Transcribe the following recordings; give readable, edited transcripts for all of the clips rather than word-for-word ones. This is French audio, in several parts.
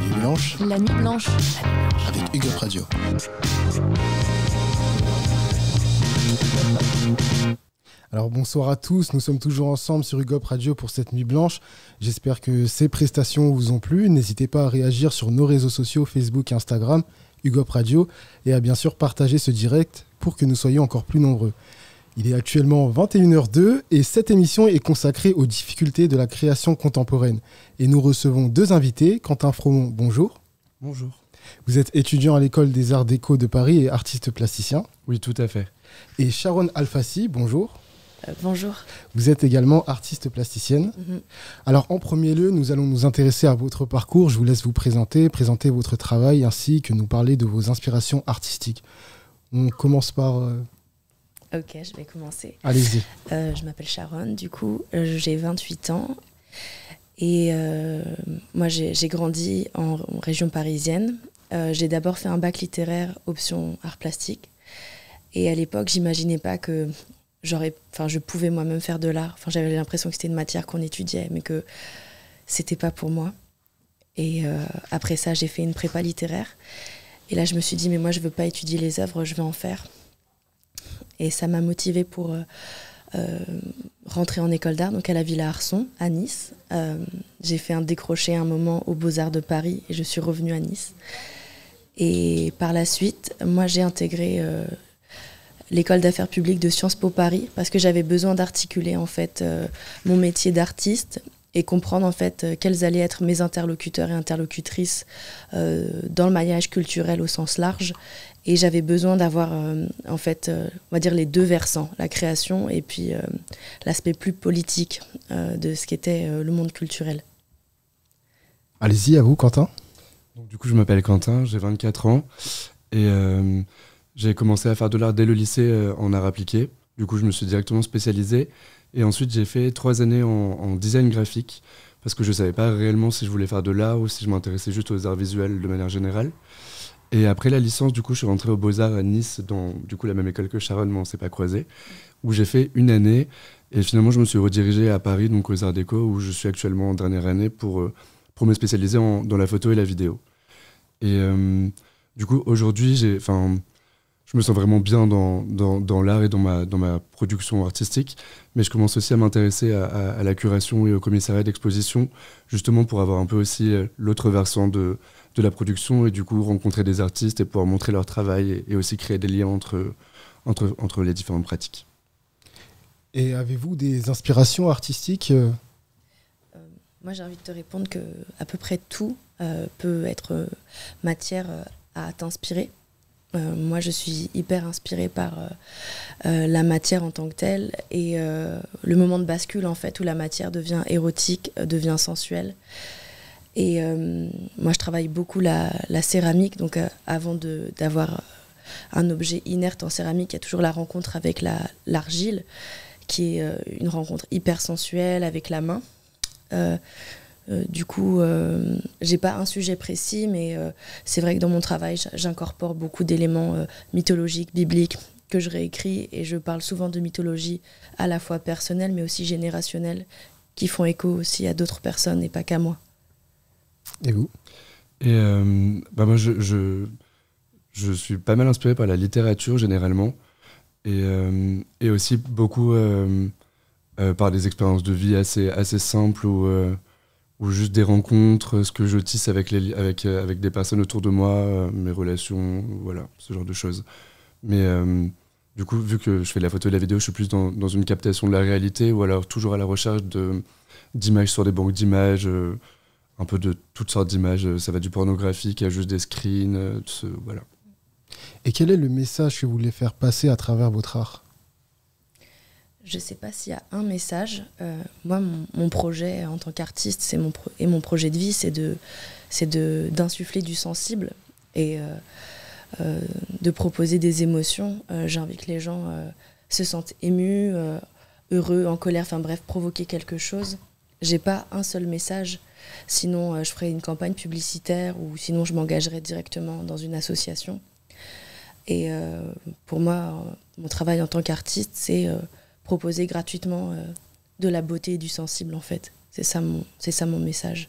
Nuit Blanche. La Nuit Blanche. Avec Hugo Radio. Alors bonsoir à tous, nous sommes toujours ensemble sur Hugo Radio pour cette Nuit Blanche. J'espère que ces prestations vous ont plu. N'hésitez pas à réagir sur nos réseaux sociaux, Facebook et Instagram, Hugo Radio, et à bien sûr partager ce direct pour que nous soyons encore plus nombreux. Il est actuellement 21h02 et cette émission est consacrée aux difficultés de la création contemporaine. Et nous recevons deux invités. Quentin Fromont, bonjour. Bonjour. Vous êtes étudiant à l'École des Arts Déco de Paris et artiste plasticien. Oui, tout à fait. Et Sharon Alfassi, bonjour. Bonjour. Vous êtes également artiste plasticienne. Alors en premier lieu, nous allons nous intéresser à votre parcours. Je vous laisse vous présenter votre travail ainsi que nous parler de vos inspirations artistiques. On commence par... Ok, je vais commencer. Allez-y. Je m'appelle Sharon, du coup, j'ai 28 ans. Et moi, j'ai grandi en région parisienne. J'ai d'abord fait un bac littéraire, option art plastique. Et à l'époque, j'imaginais pas que je pouvais moi-même faire de l'art. Enfin, j'avais l'impression que c'était une matière qu'on étudiait, mais que c'était pas pour moi. Et après ça, j'ai fait une prépa littéraire. Et là, je me suis dit, mais moi, je veux pas étudier les œuvres, je veux en faire. Et ça m'a motivée pour rentrer en école d'art, donc à la Villa Arson, à Nice. J'ai fait un décroché un moment aux Beaux-Arts de Paris et je suis revenue à Nice. Et par la suite, moi, j'ai intégré l'école d'affaires publiques de Sciences Po Paris parce que j'avais besoin d'articuler en fait mon métier d'artiste et comprendre en fait quels allaient être mes interlocuteurs et interlocutrices dans le maillage culturel au sens large. Et j'avais besoin d'avoir en fait, on va dire les deux versants, la création et puis l'aspect plus politique de ce qu'était le monde culturel. Allez-y, à vous, Quentin. Donc, du coup, je m'appelle Quentin, j'ai 24 ans et j'ai commencé à faire de l'art dès le lycée en art appliqué. Du coup, je me suis directement spécialisé et ensuite j'ai fait 3 années en design graphique parce que je ne savais pas réellement si je voulais faire de l'art ou si je m'intéressais juste aux arts visuels de manière générale. Et après la licence, du coup, je suis rentré aux Beaux-Arts à Nice, dans du coup, la même école que Sharon, mais on ne s'est pas croisés, où j'ai fait 1 année. Et finalement, je me suis redirigé à Paris, donc aux Arts Déco, où je suis actuellement en dernière année pour me spécialiser dans la photo et la vidéo. Et du coup, aujourd'hui, je me sens vraiment bien dans l'art et dans ma production artistique, mais je commence aussi à m'intéresser à la curation et au commissariat d'exposition, justement pour avoir un peu aussi l'autre versant de la production et du coup rencontrer des artistes et pouvoir montrer leur travail et aussi créer des liens entre les différentes pratiques. Et avez-vous des inspirations artistiques Moi, j'ai envie de te répondre que à peu près tout peut être matière à t'inspirer. Moi, je suis hyper inspirée par la matière en tant que telle et le moment de bascule, en fait, où la matière devient érotique, devient sensuelle. Et moi, je travaille beaucoup la céramique. Donc, avant d'avoir un objet inerte en céramique, il y a toujours la rencontre avec l'argile, qui est une rencontre hyper sensuelle avec la main. Du coup, j'ai pas un sujet précis, mais c'est vrai que dans mon travail, j'incorpore beaucoup d'éléments mythologiques, bibliques, que je réécris, et je parle souvent de mythologie à la fois personnelle, mais aussi générationnelle, qui font écho aussi à d'autres personnes et pas qu'à moi. Et vous ? Et moi, je suis pas mal inspiré par la littérature, généralement, et aussi beaucoup par des expériences de vie assez simples ou juste des rencontres, ce que je tisse avec des personnes autour de moi, mes relations, voilà, ce genre de choses. Mais du coup, vu que je fais de la photo et de la vidéo, je suis plus dans une captation de la réalité ou alors toujours à la recherche d'images sur des banques d'images, un peu de toutes sortes d'images. Ça va du pornographique à juste des screens, voilà. Et quel est le message que vous voulez faire passer à travers votre art ? Je ne sais pas s'il y a un message. Moi, mon projet en tant qu'artiste, mon projet de vie, c'est d'insuffler du sensible et de proposer des émotions. J'ai envie que les gens se sentent émus, heureux, en colère, enfin bref, provoquer quelque chose. J'ai pas un seul message, sinon je ferais une campagne publicitaire ou sinon je m'engagerais directement dans une association. Et pour moi, mon travail en tant qu'artiste, c'est proposer gratuitement de la beauté et du sensible, en fait. C'est ça mon message.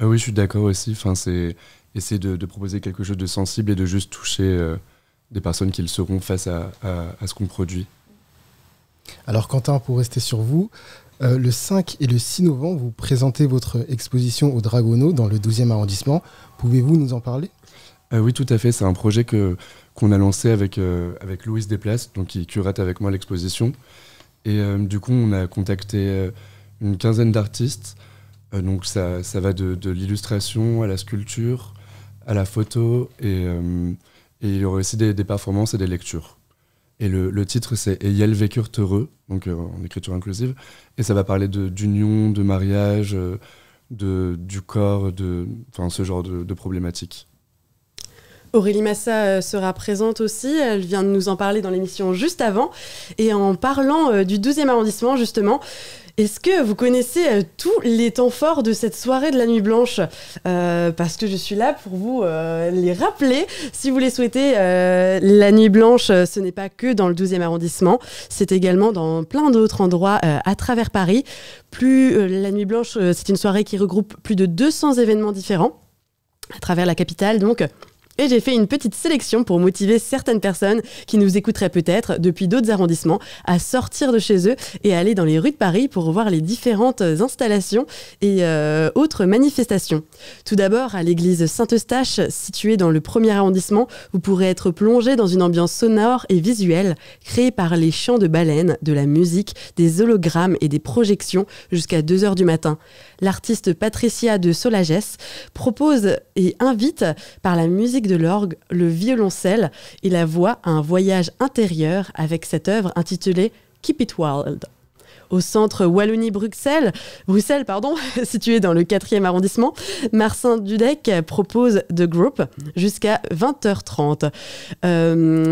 Oui, je suis d'accord aussi. Enfin, c'est essayer de proposer quelque chose de sensible et de juste toucher des personnes qui le seront face à ce qu'on produit. Alors Quentin, pour rester sur vous, le 5 et le 6 novembre, vous présentez votre exposition au Dragono dans le 12e arrondissement. Pouvez-vous nous en parler ? Oui, tout à fait. C'est un projet qu'on a lancé avec Louise Desplaces, donc qui curate avec moi l'exposition. Et du coup, on a contacté une quinzaine d'artistes. Donc ça va de l'illustration à la sculpture, à la photo, et il y aura aussi des performances et des lectures. Et le titre, c'est « Et Yel vécurent heureux », donc en écriture inclusive. Et ça va parler d'union, de mariage, du corps, ce genre de problématiques. Aurélie Massa sera présente aussi, elle vient de nous en parler dans l'émission juste avant. Et en parlant du 12e arrondissement, justement, est-ce que vous connaissez tous les temps forts de cette soirée de la Nuit Blanche ? Parce que je suis là pour vous les rappeler. Si vous les souhaitez, la Nuit Blanche, ce n'est pas que dans le 12e arrondissement, c'est également dans plein d'autres endroits à travers Paris. La Nuit Blanche, c'est une soirée qui regroupe plus de 200 événements différents à travers la capitale, donc. Et j'ai fait une petite sélection pour motiver certaines personnes qui nous écouteraient peut-être depuis d'autres arrondissements à sortir de chez eux et aller dans les rues de Paris pour voir les différentes installations et autres manifestations. Tout d'abord, à l'église Saint-Eustache, située dans le 1er arrondissement, vous pourrez être plongé dans une ambiance sonore et visuelle créée par les chants de baleines, de la musique, des hologrammes et des projections jusqu'à 2h du matin. L'artiste Patricia de Solages propose et invite par la musique de l'orgue, le violoncelle et la voix à un voyage intérieur avec cette œuvre intitulée Keep It Wild. Au centre Wallonie-Bruxelles, situé dans le 4e arrondissement, Marcin Dudek propose The Group jusqu'à 20h30.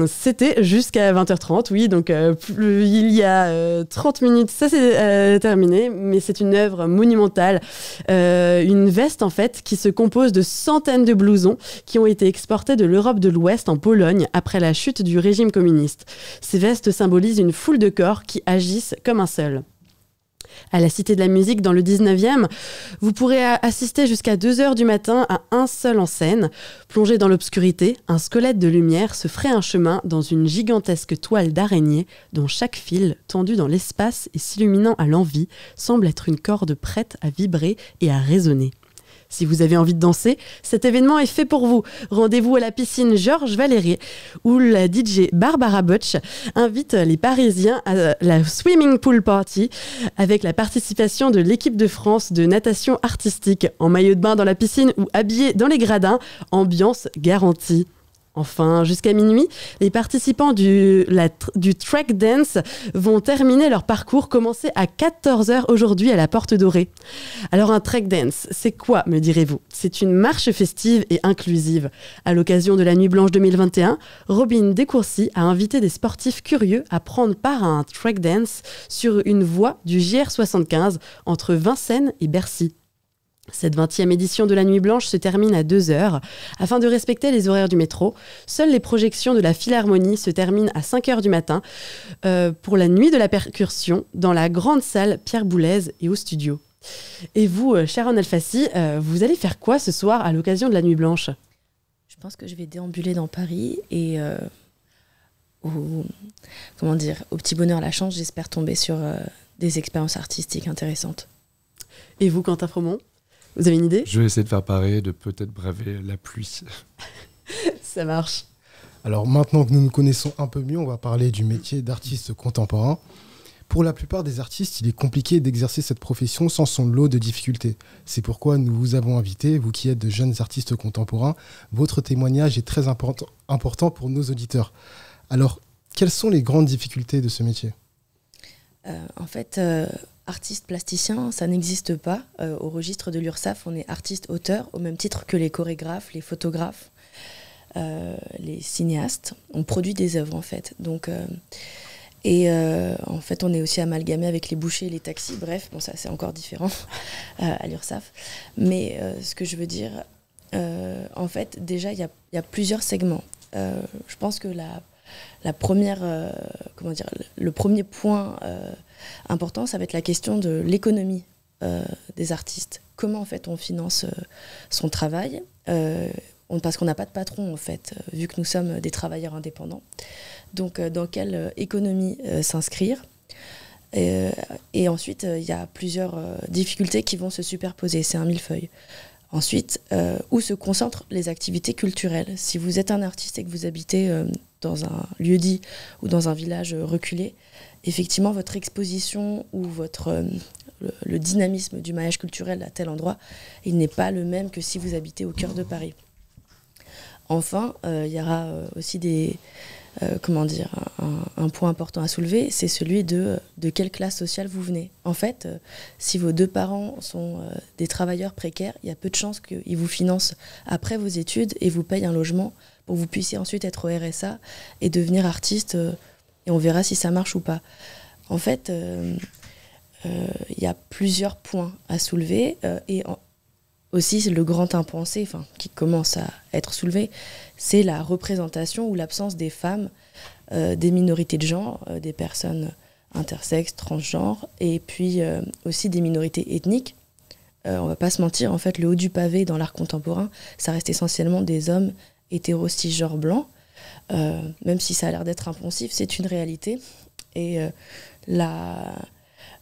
C'était jusqu'à 20h30, oui, donc il y a 30 minutes, ça c'est terminé, mais c'est une œuvre monumentale. Une veste, en fait, qui se compose de centaines de blousons qui ont été exportés de l'Europe de l'Ouest en Pologne après la chute du régime communiste. Ces vestes symbolisent une foule de corps qui agissent comme un seul. À la Cité de la Musique, dans le 19e, vous pourrez assister jusqu'à 2h du matin à un seul en scène. Plongé dans l'obscurité, un squelette de lumière se ferait un chemin dans une gigantesque toile d'araignée dont chaque fil, tendu dans l'espace et s'illuminant à l'envi, semble être une corde prête à vibrer et à résonner. Si vous avez envie de danser, cet événement est fait pour vous. Rendez-vous à la piscine Georges Valéry, où la DJ Barbara Butch invite les Parisiens à la Swimming Pool Party, avec la participation de l'équipe de France de natation artistique, en maillot de bain dans la piscine ou habillés dans les gradins, ambiance garantie. Enfin, jusqu'à minuit, les participants du track dance vont terminer leur parcours commencé à 14h aujourd'hui à la Porte Dorée. Alors un track dance, c'est quoi, me direz-vous ? C'est une marche festive et inclusive. À l'occasion de la Nuit Blanche 2021, Robin Descourcy a invité des sportifs curieux à prendre part à un track dance sur une voie du JR75 entre Vincennes et Bercy. Cette 20e édition de la Nuit Blanche se termine à 2h. Afin de respecter les horaires du métro, seules les projections de la Philharmonie se terminent à 5h du matin pour la Nuit de la Percussion dans la grande salle Pierre Boulez et au studio. Et vous, Sharon Alfassi, vous allez faire quoi ce soir à l'occasion de la Nuit Blanche ? Je pense que je vais déambuler dans Paris et au petit bonheur la chance, j'espère tomber sur des expériences artistiques intéressantes. Et vous, Quentin Fromont ? Vous avez une idée ? Je vais essayer de faire pareil, de peut-être braver la pluie. Ça marche. Alors maintenant que nous nous connaissons un peu mieux, on va parler du métier d'artiste contemporain. Pour la plupart des artistes, il est compliqué d'exercer cette profession sans son lot de difficultés. C'est pourquoi nous vous avons invité, vous qui êtes de jeunes artistes contemporains. Votre témoignage est très important pour nos auditeurs. Alors, quelles sont les grandes difficultés de ce métier ? Artiste plasticien, ça n'existe pas. Au registre de l'URSSAF, on est artiste-auteur, au même titre que les chorégraphes, les photographes, les cinéastes. On produit des œuvres, en fait. Donc, en fait, on est aussi amalgamé avec les bouchers et les taxis. Bref, bon, ça, c'est encore différent à l'URSSAF. Mais ce que je veux dire, en fait, déjà, il y a plusieurs segments. Je pense que le premier point important, ça va être la question de l'économie des artistes. comment en fait on finance son travail, parce qu'on n'a pas de patron en fait, vu que nous sommes des travailleurs indépendants. Donc dans quelle économie s'inscrire. Et ensuite, il y a plusieurs difficultés qui vont se superposer. C'est un millefeuille. Ensuite, où se concentrent les activités culturelles. Si vous êtes un artiste et que vous habitez dans un lieu-dit ou dans un village reculé, effectivement, votre exposition ou le dynamisme du maillage culturel à tel endroit, il n'est pas le même que si vous habitez au cœur de Paris. Enfin, il y aura aussi un point important à soulever, c'est celui de quelle classe sociale vous venez. En fait, si vos 2 parents sont des travailleurs précaires, il y a peu de chances qu'ils vous financent après vos études et vous payent un logement pour que vous puissiez ensuite être au RSA et devenir artiste, et on verra si ça marche ou pas. En fait, il y a plusieurs points à soulever, aussi, le grand impensé qui commence à être soulevé, c'est la représentation ou l'absence des femmes, des minorités de genre, des personnes intersexes, transgenres, et puis aussi des minorités ethniques. On va pas se mentir, en fait, le haut du pavé dans l'art contemporain, ça reste essentiellement des hommes hétéros cisgenres blancs, même si ça a l'air d'être impensif, c'est une réalité. Et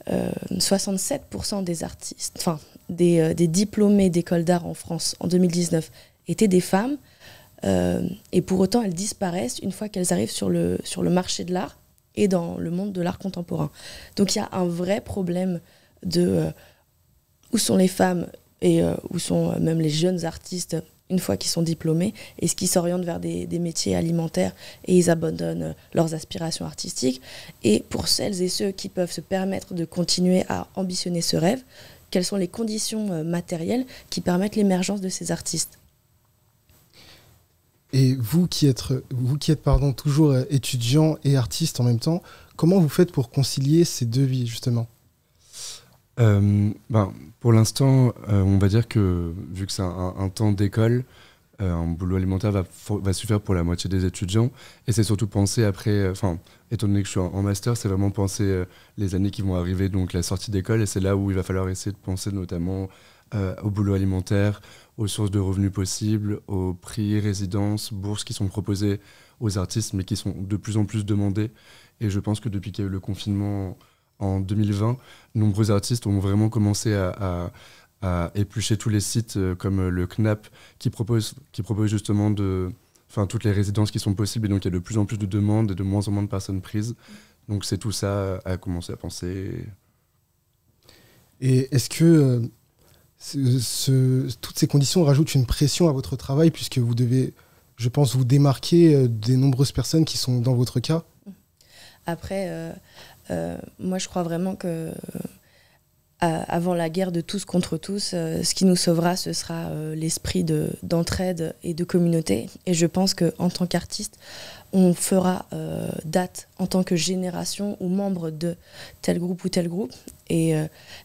67% des artistes, des diplômés d'écoles d'art en France en 2019 étaient des femmes, et pour autant elles disparaissent une fois qu'elles arrivent sur le marché de l'art et dans le monde de l'art contemporain. Donc il y a un vrai problème de où sont les femmes et où sont même les jeunes artistes une fois qu'ils sont diplômés, est-ce qu'ils s'orientent vers des métiers alimentaires et ils abandonnent leurs aspirations artistiques. Et pour celles et ceux qui peuvent se permettre de continuer à ambitionner ce rêve, quelles sont les conditions matérielles qui permettent l'émergence de ces artistes. Et vous qui êtes toujours étudiant et artiste en même temps, comment vous faites pour concilier ces 2 vies, justement ? Pour l'instant, on va dire que vu que c'est un temps d'école, un boulot alimentaire va suffire pour la moitié des étudiants. Et c'est surtout penser après, étant donné que je suis en master, c'est vraiment penser les années qui vont arriver, donc la sortie d'école. Et c'est là où il va falloir essayer de penser notamment au boulot alimentaire, aux sources de revenus possibles, aux prix, résidences, bourses qui sont proposées aux artistes, mais qui sont de plus en plus demandées. Et je pense que depuis qu'il y a eu le confinement en 2020, nombreux artistes ont vraiment commencé à éplucher tous les sites comme le CNAP qui propose justement toutes les résidences qui sont possibles, et donc il y a de plus en plus de demandes et de moins en moins de personnes prises. Donc c'est tout ça à commencer à penser. Et est-ce que toutes ces conditions rajoutent une pression à votre travail, puisque vous devez, je pense, vous démarquer des nombreuses personnes qui sont dans votre cas ? Après, moi je crois vraiment que avant la guerre de tous contre tous, ce qui nous sauvera, ce sera l'esprit d'entraide et de communauté. Et je pense qu'en tant qu'artiste, on fera date en tant que génération ou membre de tel groupe ou tel groupe. Et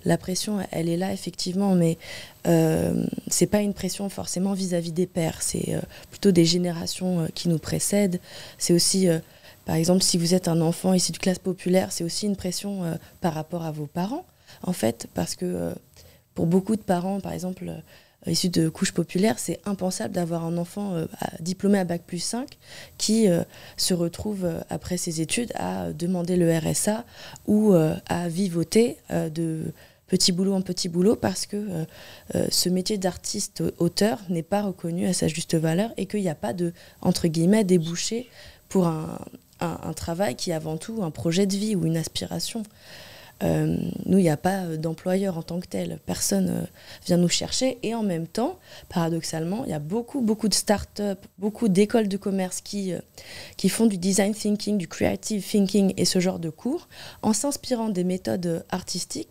la pression, elle est là effectivement, mais c'est pas une pression forcément vis-à-vis des pairs. C'est plutôt des générations qui nous précèdent. C'est aussi... par exemple, si vous êtes un enfant issu de classe populaire, c'est aussi une pression par rapport à vos parents, en fait, parce que pour beaucoup de parents, par exemple, issus de couches populaires, c'est impensable d'avoir un enfant diplômé à Bac+5 qui se retrouve, après ses études, à demander le RSA ou à vivoter de petit boulot en petit boulot, parce que ce métier d'artiste-auteur n'est pas reconnu à sa juste valeur et qu'il n'y a pas de, entre guillemets, débouché pour un travail qui est avant tout un projet de vie ou une aspiration. Nous, il n'y a pas d'employeur en tant que tel. Personne vient nous chercher. Et en même temps, paradoxalement, il y a beaucoup de start-up, beaucoup d'écoles de commerce qui font du design thinking, du creative thinking et ce genre de cours en s'inspirant des méthodes artistiques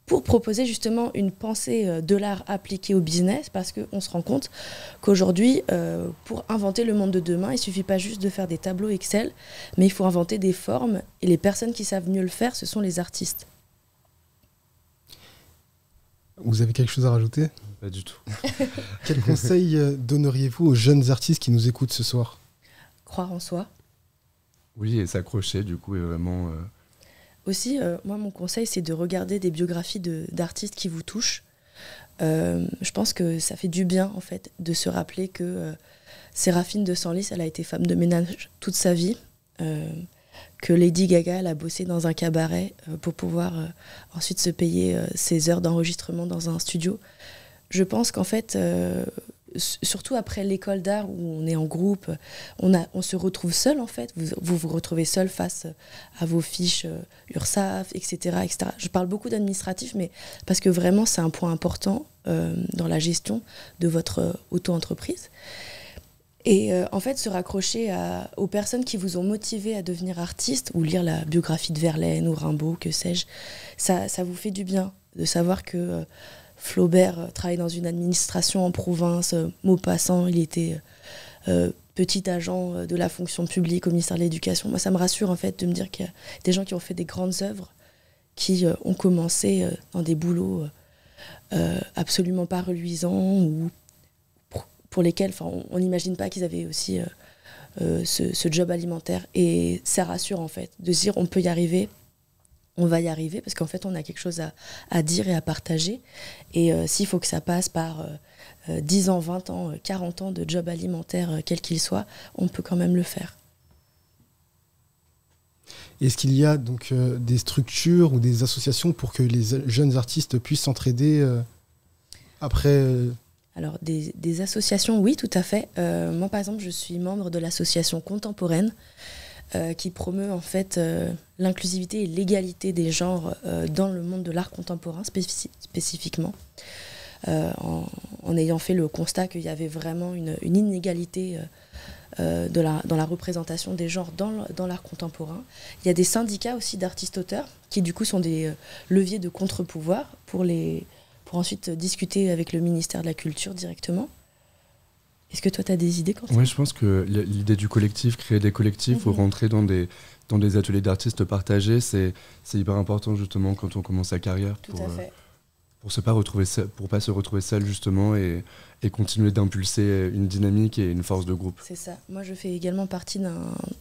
pour proposer justement une pensée de l'art appliquée au business, parce qu'on se rend compte qu'aujourd'hui, pour inventer le monde de demain, il ne suffit pas juste de faire des tableaux Excel, mais il faut inventer des formes, et les personnes qui savent mieux le faire, ce sont les artistes. Vous avez quelque chose à rajouter ? Pas du tout. Quel conseil donneriez-vous aux jeunes artistes qui nous écoutent ce soir ? Croire en soi. Oui, et s'accrocher, du coup, est vraiment... Aussi, moi, mon conseil, c'est de regarder des biographies d'artistes qui vous touchent. Je pense que ça fait du bien en fait de se rappeler que Séraphine de Senlis, elle a été femme de ménage toute sa vie, que Lady Gaga, elle a bossé dans un cabaret pour pouvoir ensuite se payer ses heures d'enregistrement dans un studio. Je pense qu'en fait, surtout après l'école d'art où on est en groupe, on se retrouve seul en fait. Vous retrouvez seul face à vos fiches URSAF, etc., etc. Je parle beaucoup d'administratif, mais parce que vraiment c'est un point important dans la gestion de votre auto-entreprise. Et en fait, se raccrocher aux personnes qui vous ont motivé à devenir artiste, ou lire la biographie de Verlaine ou Rimbaud, que sais-je, ça vous fait du bien de savoir que Flaubert travaille dans une administration en province. Maupassant, il était petit agent de la fonction publique au ministère de l'Éducation. Moi, ça me rassure en fait de me dire qu'il y a des gens qui ont fait des grandes œuvres, qui ont commencé dans des boulots absolument pas reluisants ou pour lesquels on n'imagine pas qu'ils avaient aussi ce job alimentaire. Et ça rassure en fait de se dire on peut y arriver. On va y arriver parce qu'en fait, on a quelque chose à dire et à partager. Et s'il faut que ça passe par 10 ans, 20 ans, 40 ans de job alimentaire, quel qu'il soit, on peut quand même le faire. Est-ce qu'il y a donc des structures ou des associations pour que les jeunes artistes puissent s'entraider après Alors, des associations, oui, tout à fait. Moi, par exemple, je suis membre de l'association contemporaine qui promeut en fait l'inclusivité et l'égalité des genres dans le monde de l'art contemporain spécifiquement, en ayant fait le constat qu'il y avait vraiment une inégalité dans la représentation des genres dans l'art contemporain. Il y a des syndicats aussi d'artistes-auteurs qui du coup sont des leviers de contre-pouvoir pour ensuite discuter avec le ministère de la Culture directement. Est-ce que toi, tu as des idées, Quentin ? Oui, je pense que l'idée du collectif, créer des collectifs ou rentrer dans des ateliers d'artistes partagés, c'est hyper important justement quand on commence sa carrière pour pas se retrouver seul justement et continuer d'impulser une dynamique et une force de groupe. C'est ça. Moi, je fais également partie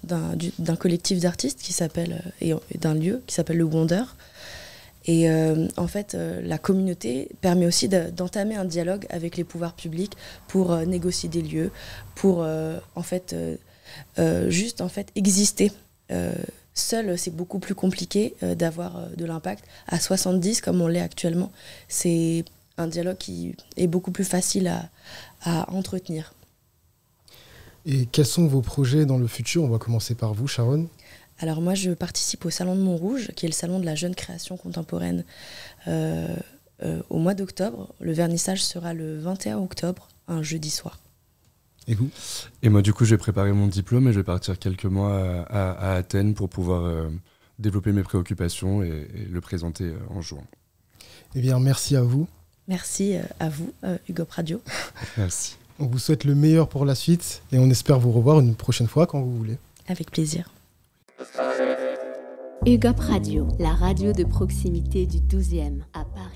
d'un collectif d'artistes qui s'appelle et d'un lieu qui s'appelle le Wonder. Et en fait, la communauté permet aussi d'entamer un dialogue avec les pouvoirs publics pour négocier des lieux, pour juste exister. Seul, c'est beaucoup plus compliqué d'avoir de l'impact. À 70, comme on l'est actuellement, c'est un dialogue qui est beaucoup plus facile à entretenir. Et quels sont vos projets dans le futur ? On va commencer par vous, Sharon. Alors moi, je participe au Salon de Montrouge, qui est le salon de la jeune création contemporaine, au mois d'octobre. Le vernissage sera le 21 octobre, un jeudi soir. Et vous ? Et moi, du coup, j'ai préparé mon diplôme et je vais partir quelques mois à Athènes pour pouvoir développer mes préoccupations et le présenter en juin. Eh bien, merci à vous. Merci à vous, UGOP Radio. Merci. On vous souhaite le meilleur pour la suite et on espère vous revoir une prochaine fois quand vous voulez. Avec plaisir. UGOP Radio, la radio de proximité du 12e à Paris.